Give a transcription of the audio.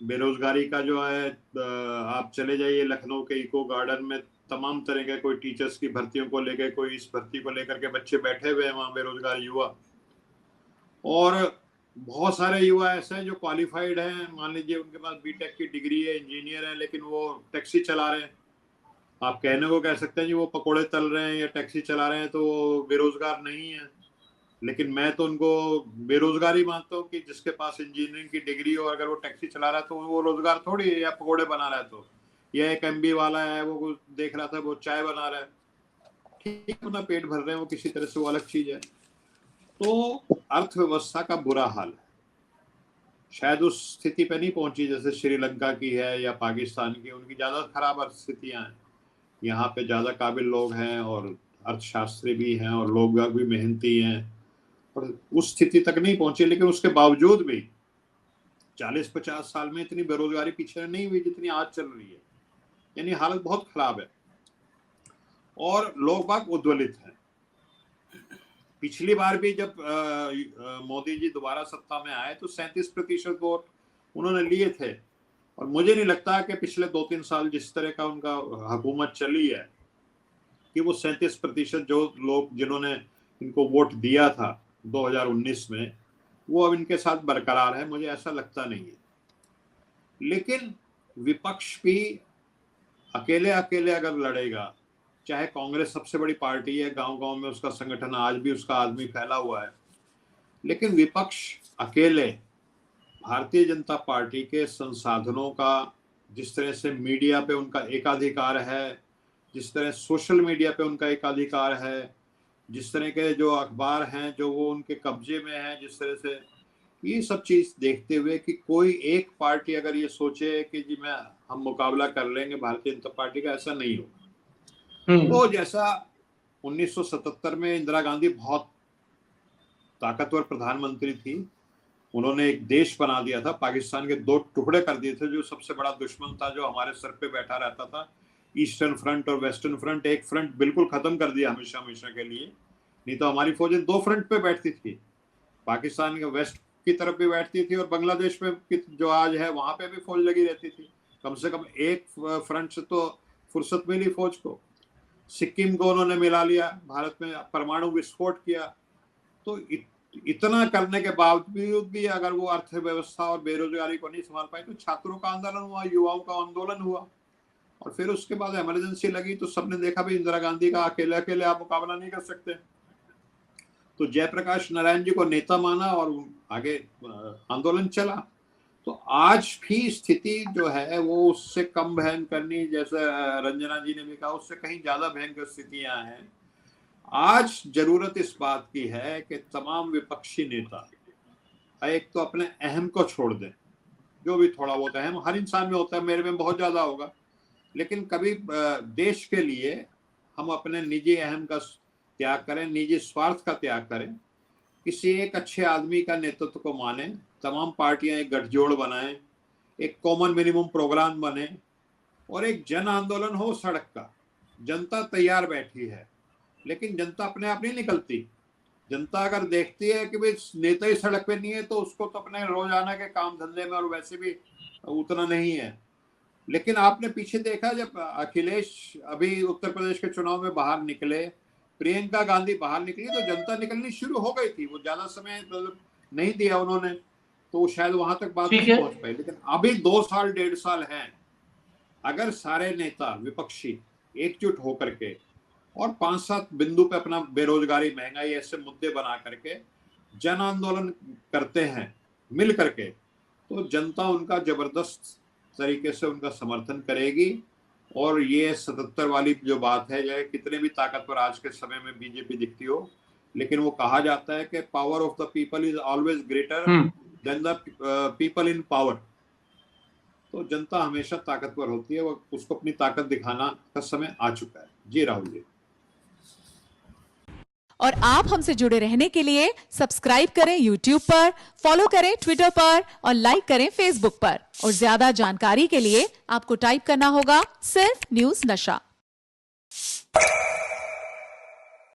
बेरोजगारी का जो है, आप चले जाइए लखनऊ के इको गार्डन में, तमाम तरह के, कोई टीचर्स की भर्तियों को लेकर, कोई इस भर्ती को लेकर के बच्चे बैठे हुए हैं वहाँ, बेरोजगार युवा। और बहुत सारे युवा ऐसे हैं जो क्वालिफाइड हैं, मान लीजिए उनके पास बीटेक की डिग्री है, इंजीनियर है, लेकिन वो टैक्सी चला रहे हैं। आप कहने को कह सकते हैं जी वो पकोड़े तल रहे हैं या टैक्सी चला रहे हैं तो वो बेरोजगार नहीं है, लेकिन मैं तो उनको बेरोजगार ही मानता हूँ कि जिसके पास इंजीनियरिंग की डिग्री हो, अगर वो टैक्सी चला रहा है तो वो रोजगार थोड़ी है, या पकोड़े बना रहा है। तो या एक एमबी वाला है, वो देख रहा था वो चाय बना रहा है, ठीक, अपना पेट भर रहे हैं वो किसी तरह से, वो अलग चीज है। तो अर्थव्यवस्था का बुरा हाल है, शायद उस स्थिति पे नहीं पहुंची जैसे श्रीलंका की है या पाकिस्तान की, उनकी ज्यादा खराब स्थितियां हैं। यहाँ पे ज्यादा काबिल लोग हैं और अर्थशास्त्री भी हैं और लोग भी मेहनती हैं, और उस स्थिति तक नहीं पहुंचे। लेकिन उसके बावजूद भी 40-50 साल में इतनी बेरोजगारी पीछे नहीं हुई जितनी आज चल रही है, यानी हालत बहुत खराब है और लोग बाग उद्वेलित हैं। पिछली बार भी जब मोदी जी दोबारा सत्ता में आए तो 37% वोट उन्होंने लिए थे, और मुझे नहीं लगता कि पिछले 2-3 साल जिस तरह का उनका हुकूमत चली है कि वो 37% जो लोग जिन्होंने इनको वोट दिया था 2019 में, वो अब इनके साथ बरकरार है, मुझे ऐसा लगता नहीं है। लेकिन विपक्ष भी अकेले अकेले अगर लड़ेगा, चाहे कांग्रेस सबसे बड़ी पार्टी है, गांव-गांव में उसका संगठन, आज भी उसका आदमी फैला हुआ है, लेकिन विपक्ष अकेले भारतीय जनता पार्टी के संसाधनों का, जिस तरह से मीडिया पे उनका एकाधिकार है, जिस तरह सोशल मीडिया पे उनका एकाधिकार है, जिस तरह के जो अखबार हैं जो वो उनके कब्जे में है, जिस तरह से, ये सब चीज देखते हुए कि कोई एक पार्टी अगर ये सोचे कि जी हम मुकाबला कर लेंगे भारतीय जनता पार्टी का, ऐसा नहीं होगा। तो जैसा 1977 में इंदिरा गांधी बहुत ताकतवर प्रधानमंत्री थी, उन्होंने एक देश बना दिया था, पाकिस्तान के 2 टुकड़े कर दिए थे, जो सबसे बड़ा दुश्मन था जो हमारे सर पे बैठा रहता था, ईस्टर्न फ्रंट और वेस्टर्न फ्रंट, एक फ्रंट बिल्कुल खत्म कर दिया हमेशा हमेशा के लिए। नहीं तो हमारी फौजें 2 फ्रंट पे बैठती थी, पाकिस्तान के वेस्ट की तरफ भी बैठती थी और बांग्लादेश में जो आज है वहां पे भी फौज लगी रहती थी। कम से कम एक फ्रंट से तो फुर्सत मिली फौज को। सिक्किम को उन्होंने मिला लिया, भारत में परमाणु विस्फोट किया। तो इतना करने के बावजूद भी अगर वो अर्थव्यवस्था और बेरोजगारी को नहीं संभाल पाए, तो छात्रों का आंदोलन हुआ, युवाओं का आंदोलन हुआ, और फिर उसके बाद इमरजेंसी लगी, तो सबने देखा भी इंदिरा गांधी का अकेले अकेले आप मुकाबला नहीं कर सकते। तो जयप्रकाश नारायण जी को नेता माना और आगे आंदोलन चला। तो आज भी स्थिति जो है वो उससे कम भयंकर, जैसे रंजना जी ने भी कहा, उससे कहीं ज्यादा भयंकर स्थितियां हैं। आज जरूरत इस बात की है कि तमाम विपक्षी नेता एक तो अपने अहम को छोड़ दें, जो भी थोड़ा बहुत अहम हर इंसान में होता है, मेरे में बहुत ज्यादा होगा, लेकिन कभी देश के लिए हम अपने निजी अहम का त्याग करें, निजी स्वार्थ का त्याग करें, किसी एक अच्छे आदमी का नेतृत्व को माने, तमाम पार्टियां एक गठजोड़ बनाएं, एक कॉमन मिनिमम प्रोग्राम बने और एक जन आंदोलन हो सड़क का। जनता तैयार बैठी है, लेकिन जनता अपने आप नहीं निकलती। जनता अगर देखती है कि भाई नेता ही सड़क पे नहीं है, तो उसको तो अपने रोजाना के काम धंधे में और वैसे भी उतना नहीं है। लेकिन आपने पीछे देखा, जब अखिलेश अभी उत्तर प्रदेश के चुनाव में बाहर निकले, प्रियंका गांधी बाहर निकली, तो जनता निकलनी शुरू हो गई थी। वो ज्यादा समय नहीं दिया उन्होंने, तो शायद वहां तक बात नहीं पहुंच पाई। लेकिन अभी 2 साल 1.5 साल हैं, अगर सारे नेता विपक्षी एकजुट होकर के और 5-7 बिंदु पे अपना बेरोजगारी, महंगाई, ऐसे मुद्दे बना करके जन आंदोलन करते हैं मिल करके, तो जनता उनका जबरदस्त तरीके से उनका समर्थन करेगी। और ये 77 वाली जो बात है, चाहे कितने भी ताकतवर आज के समय में बीजेपी दिखती हो, लेकिन वो कहा जाता है कि power of the people is always greater than the people in power. तो जनता हमेशा ताकतवर होती है, वो उसको अपनी ताकत दिखाना का समय आ चुका है। जी राहुल जी। और आप हमसे जुड़े रहने के लिए सब्सक्राइब करें YouTube पर, फॉलो करें Twitter पर और लाइक करें Facebook पर। और ज्यादा जानकारी के लिए आपको टाइप करना होगा सिर्फ न्यूज़ नशा।